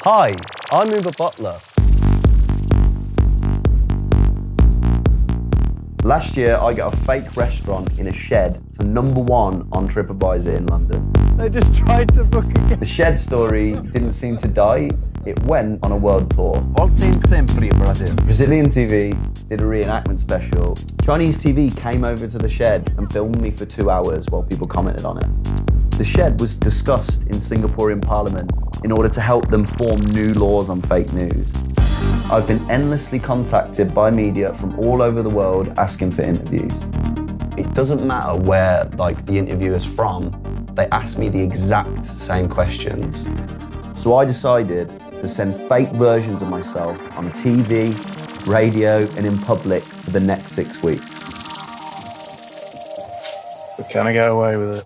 Hi, I'm Uber Butler. Last year, I got a fake restaurant in a shed to #1 on TripAdvisor in London. They just tried to book again. The shed story didn't seem to die. It went on a world tour. Voltem sempre, Brazil. Brazilian TV did a reenactment special. Chinese TV came over to the shed and filmed me for 2 hours while people commented on it. The shed was discussed in Singaporean Parliament in order to help them form new laws on fake news. I've been endlessly contacted by media from all over the world asking for interviews. It doesn't matter where the interviewer's from, they ask me the exact same questions. So I decided to send fake versions of myself on TV, radio, and in public for the next 6 weeks. But can I get away with it?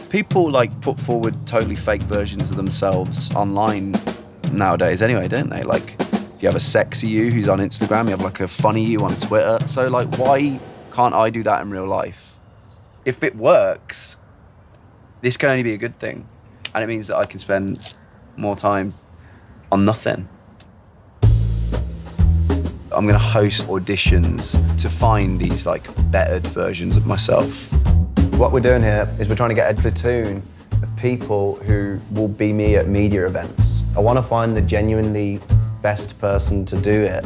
People put forward totally fake versions of themselves online nowadays anyway, don't they? If you have a sexy you who's on Instagram, you have a funny you on Twitter. So why can't I do that in real life? If it works, this can only be a good thing. And it means that I can spend more time on nothing. I'm gonna host auditions to find these bettered versions of myself. What we're doing here is we're trying to get a platoon of people who will be me at media events. I want to find the genuinely best person to do it.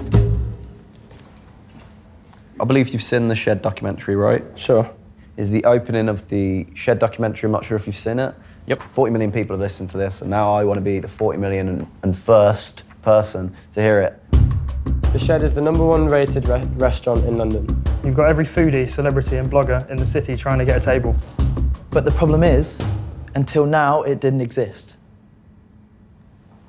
I believe you've seen the Shed documentary, right? Sure. Is the opening of the Shed documentary, I'm not sure if you've seen it. Yep. 40 million people have listened to this, and now I want to be the 40 million and first person to hear it. The Shed is the #1 rated restaurant in London. You've got every foodie, celebrity and blogger in the city trying to get a table. But the problem is, until now, it didn't exist.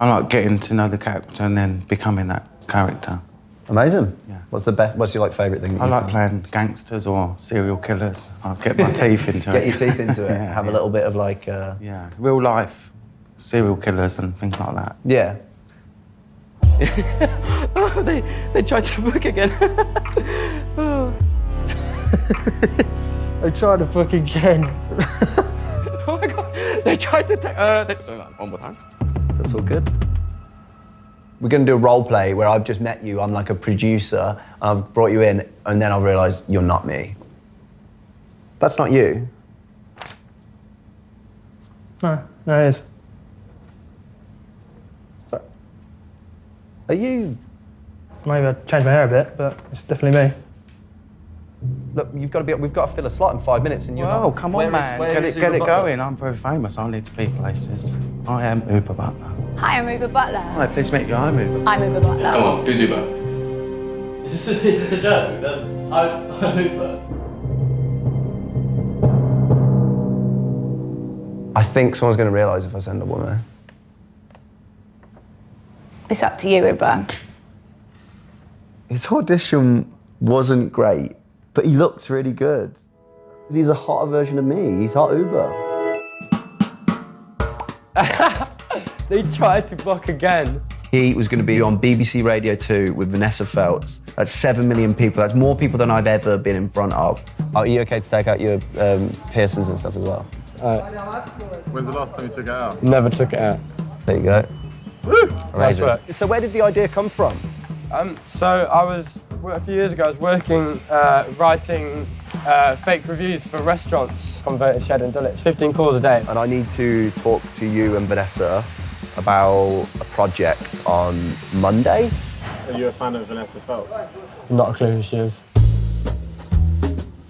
I like getting to know the character and then becoming that character. Amazing. Yeah. What's your favourite thing? I like playing gangsters or serial killers. I'll get my teeth into it. Get your teeth into it. Yeah, Have a little bit of Yeah, real life serial killers and things like that. Yeah. Oh, they tried to book again. Oh. I tried to book again. Oh my God, they tried to take, one more time. That's all good. We're going to do a role play where I've just met you, I'm like a producer, and I've brought you in, and then I'll realise you're not me. That's not you. No, it is. Sorry. Are you... Maybe I changed my hair a bit, but it's definitely me. Look, we've got to fill a slot in 5 minutes, and you're Whoa, not. come on, man. Get it going. I'm very famous. I need to be places. I am Uber Butler. Hi, I'm Uber Butler. Hi, pleased to meet you. I'm Uber. I'm Uber Butler. Come on, who's Uber? Is this a joke? I'm Uber. I think someone's going to realise if I send a woman. It's up to you, Uber. His audition wasn't great, but he looked really good. He's a hotter version of me. He's hot Uber. They tried to book again. He was going to be on BBC Radio 2 with Vanessa Feltz. That's 7 million people. That's more people than I've ever been in front of. Are you okay to take out your piercings and stuff as well? When's the last time you took it out? Never took it out. There you go. Woo! Amazing. Nice work. So where did the idea come from? So a few years ago, I was working, writing fake reviews for restaurants, Converted Shed in Dulwich, 15 calls a day. And I need to talk to you and Vanessa about a project on Monday. Are you a fan of Vanessa Feltz? Not a clue who she is.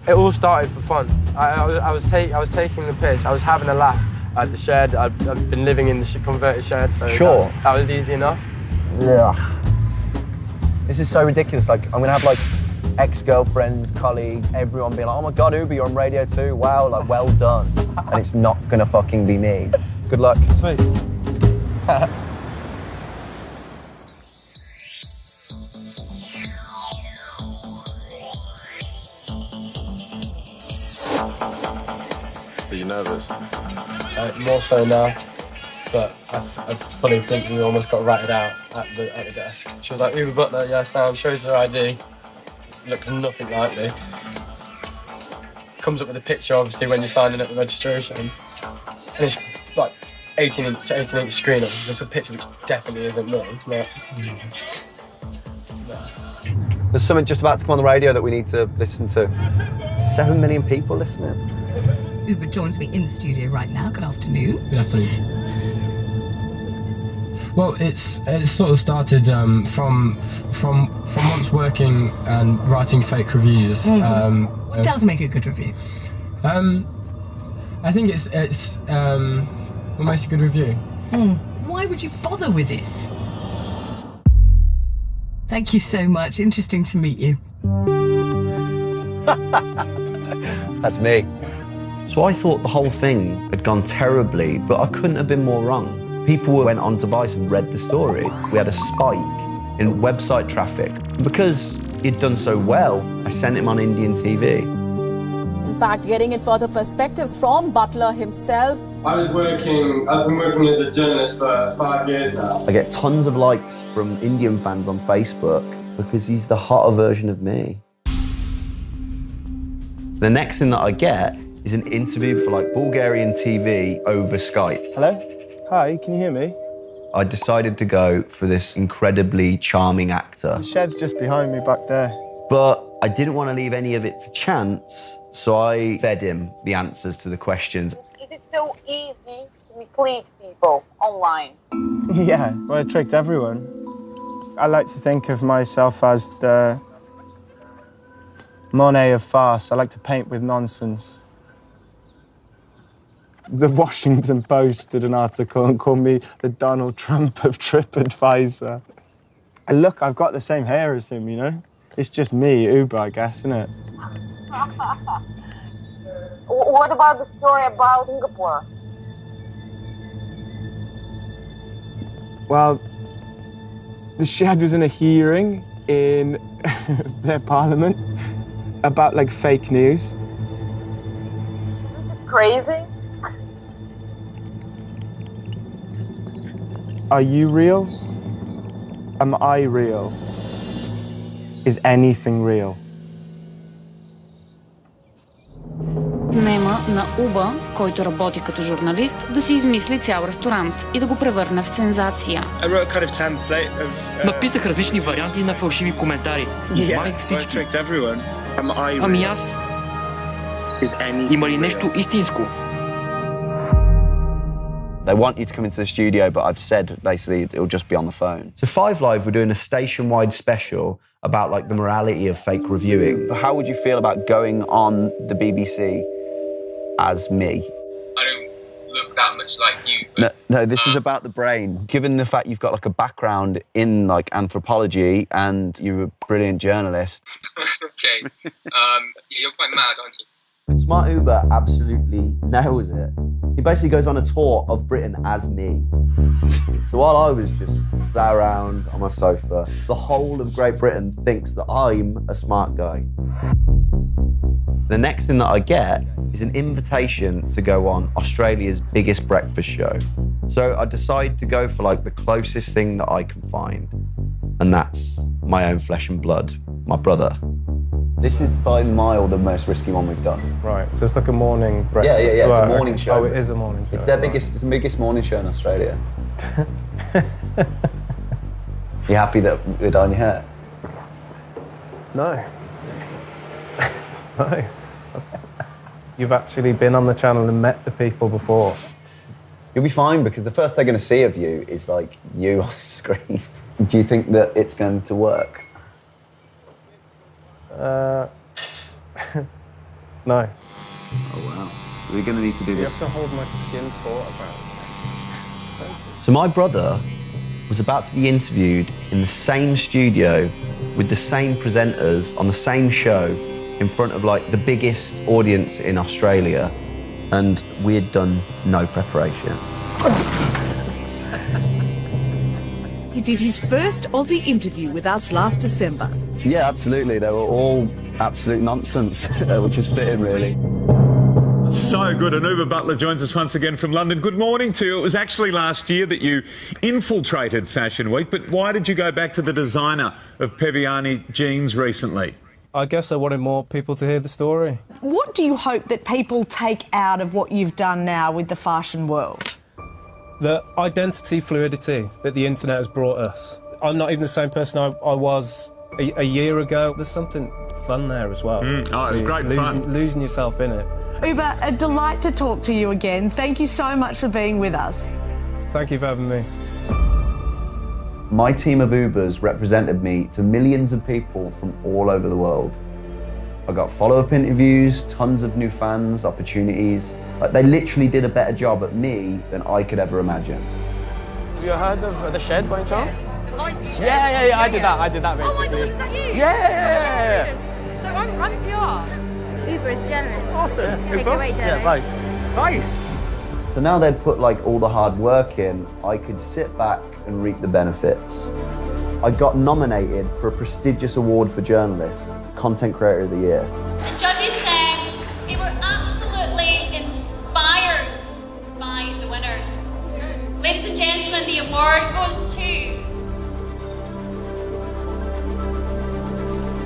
It all started for fun. I was taking the piss. I was having a laugh at the shed. I've been living in the Converted Shed, so sure. That was easy enough. Yeah. This is so ridiculous. I'm gonna have ex-girlfriends, colleagues, everyone being like, "Oh my God, Uber, you're on Radio 2. Wow, well done." And it's not gonna fucking be me. Good luck. Sweet. Are you nervous? More so now, but I fully think we almost got ratted out at the desk. She was like, "Uber Butler, yeah, Sam," shows her ID, looks nothing like me. Comes up with a picture, obviously, when you're signing up the registration. and it's like 18-inch screen on. There's a picture which definitely isn't me. But, There's something just about to come on the radio that we need to listen to. 7 million people listening. Uber joins me in the studio right now. Good afternoon. Good afternoon. Well, it's sort of started from once working and writing fake reviews. What does make a good review? I think it's what makes a good review. Why would you bother with this? Thank you so much. Interesting to meet you. That's me. So I thought the whole thing had gone terribly, but I couldn't have been more wrong. People went on to Vice and read the story. We had a spike in website traffic. And because he'd done so well, I sent him on Indian TV. In fact, getting in further perspectives from Butler himself. I've been working as a journalist for 5 years now. I get tons of likes from Indian fans on Facebook because he's the hotter version of me. The next thing that I get is an interview for like Bulgarian TV over Skype. Hello? Hi, can you hear me? I decided to go for this incredibly charming actor. The shed's just behind me back there. But I didn't want to leave any of it to chance, so I fed him the answers to the questions. Is it so easy to mislead people online? Yeah, well, I tricked everyone. I like to think of myself as the Monet of farce. I like to paint with nonsense. The Washington Post did an article and called me the Donald Trump of TripAdvisor. And look, I've got the same hair as him, you know? It's just me, Uber, I guess, isn't it? What about the story about Singapore? Well, the Shed was in a hearing in their parliament about, like, fake news. This is crazy. Are you real? Am I real? Is anything real? Нема на Уба, който работи като журналист, да си измисли цял ресторант и да го превърне в сензация. Написах различни варианти на фалшиви коментари. Измамих всички. Ами аз? Има ли нещо истинско? They want you to come into the studio, but I've said basically it'll just be on the phone. So 5 Live, we're doing a station-wide special about like the morality of fake reviewing. How would you feel about going on the BBC as me? I don't look that much like you. But, No, this is about the brain. Given the fact you've got like a background in like anthropology and you're a brilliant journalist. Okay. You're quite mad, aren't you? Smart Uber absolutely nails it. He basically goes on a tour of Britain as me. So while I was just sat around on my sofa, the whole of Great Britain thinks that I'm a smart guy. The next thing that I get is an invitation to go on Australia's biggest breakfast show. So I decide to go for like the closest thing that I can find, and that's my own flesh and blood, my brother. This is by mile the most risky one we've done. Right, so it's like a morning breakfast. Yeah, it's a morning show. Oh, it is a morning show. It's the biggest morning show in Australia. You happy that we're dyeing your hair? No. No. You've actually been on the channel and met the people before. You'll be fine because the first they're going to see of you is like you on the screen. Do you think that it's going to work? No. Oh wow. We're going to need to do this. You have to hold my skin taut about. So my brother was about to be interviewed in the same studio with the same presenters on the same show in front of like the biggest audience in Australia, and we had done no preparation. He did his first Aussie interview with us last December. Yeah, absolutely. They were all absolute nonsense, which was fitting, really. So good. And Uber Butler joins us once again from London. Good morning to you. It was actually last year that you infiltrated Fashion Week, but why did you go back to the designer of Peviani jeans recently? I guess I wanted more people to hear the story. What do you hope that people take out of what you've done now with the fashion world? The identity fluidity that the internet has brought us. I'm not even the same person I was a year ago. There's something fun there as well. It was great fun. Losing yourself in it. Uber, a delight to talk to you again. Thank you so much for being with us. Thank you for having me. My team of Ubers represented me to millions of people from all over the world. I got follow-up interviews, tons of new fans, opportunities. Like, they literally did a better job at me than I could ever imagine. Have you heard of The Shed by any chance? Nice. Yeah, I did that basically. Oh my God, is that you? Yeah. So I'm PR. Uber is journalist. Awesome. Take it away, journalist. Nice. So now they'd put like all the hard work in, I could sit back and reap the benefits. I got nominated for a prestigious award for journalists, Content Creator of the Year. The judges said they were absolutely inspired by the winner. Ladies and gentlemen, the award goes to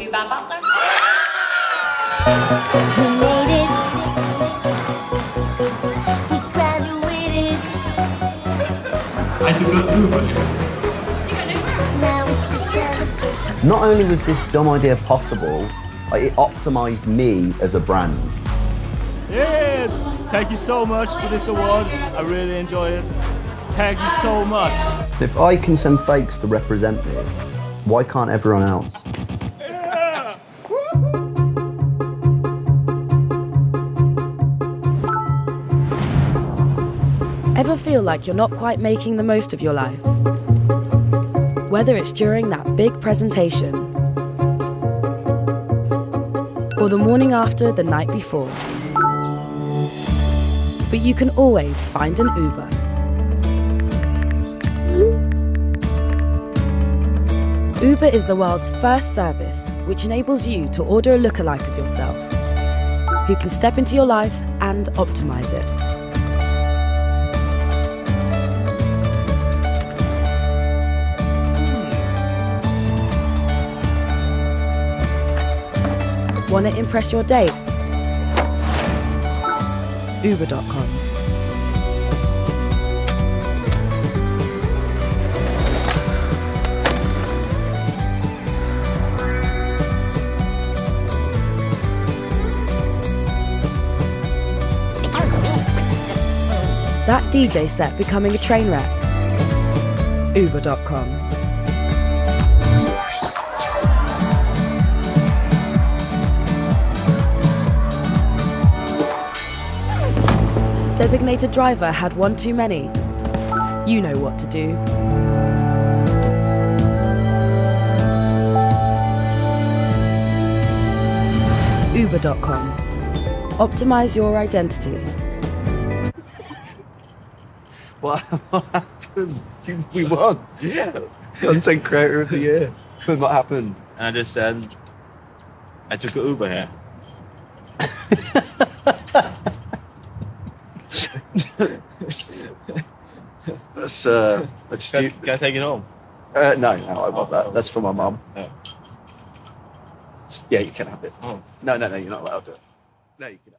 Uber Butler. I took an Uber. Not only was this dumb idea possible, it optimized me as a brand. Yeah, thank you so much for this award. I really enjoy it. Thank you so much. If I can send fakes to represent me, why can't everyone else? Ever feel like you're not quite making the most of your life? Whether it's during that big presentation or the morning after the night before. But you can always find an Uber. Uber is the world's first service which enables you to order a lookalike of yourself, who can step into your life and optimize it. Want to impress your date? Uber.com. That DJ set becoming a train wreck? Uber.com. Designated driver had one too many. You know what to do. Uber.com. Optimize your identity. What happened? We won. Yeah. Content Creator of the Year. What happened? And I just said, I took an Uber here. That's Can I take it home? No, I want that. That's for my mum. Oh. Yeah, you can have it. Oh. No, you're not allowed to. No, you can.